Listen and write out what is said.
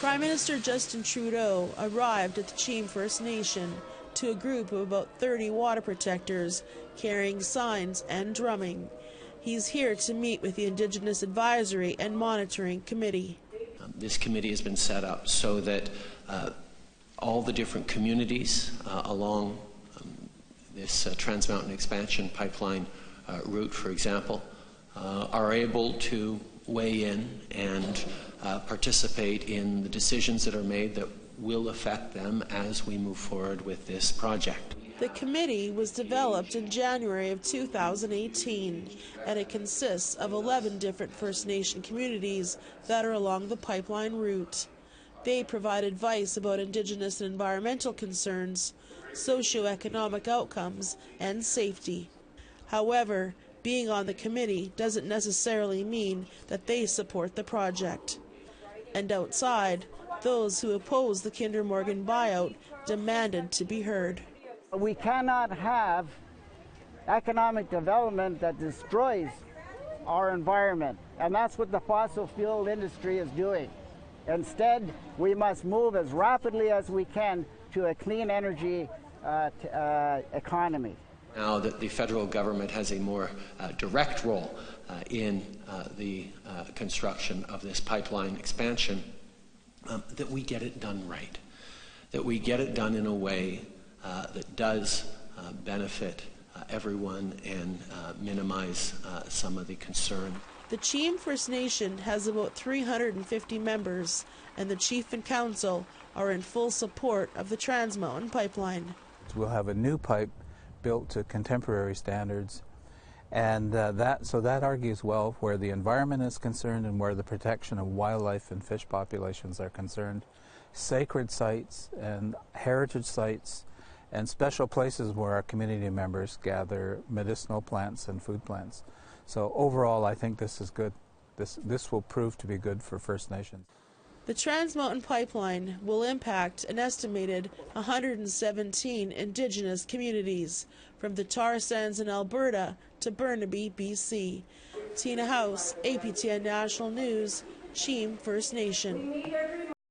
Prime Minister Justin Trudeau arrived at the Cheam First Nation to a group of about 30 water protectors carrying signs and drumming. He's here to meet with the Indigenous Advisory and Monitoring Committee. This committee has been set up so that all the different communities along this Trans Mountain expansion pipeline route, for example, are able to weigh in and participate in the decisions that are made that will affect them as we move forward with this project. The committee was developed in January of 2018, and it consists of 11 different First Nation communities that are along the pipeline route. They provide advice about Indigenous and environmental concerns, socioeconomic outcomes, and safety. However, being on the committee doesn't necessarily mean that they support the project. And outside, those who oppose the Kinder Morgan buyout demanded to be heard. We cannot have economic development that destroys our environment, and that's what the fossil fuel industry is doing. Instead, we must move as rapidly as we can to a clean energy economy. Now that the federal government has a more direct role in the construction of this pipeline expansion, that we get it done right, that we get it done in a way that does benefit everyone and minimize some of the concern. The Cheam First Nation has about 350 members, and the Chief and Council are in full support of the Trans Mountain pipeline. We'll have a new pipe built to contemporary standards, and that argues well where the environment is concerned and where the protection of wildlife and fish populations are concerned. Sacred sites and heritage sites and special places where our community members gather medicinal plants and food plants. So overall, I think this is good. This will prove to be good for First Nations. The Trans Mountain pipeline will impact an estimated 117 Indigenous communities, from the tar sands in Alberta to Burnaby, BC. Tina House, APTN National News, Cheam First Nation.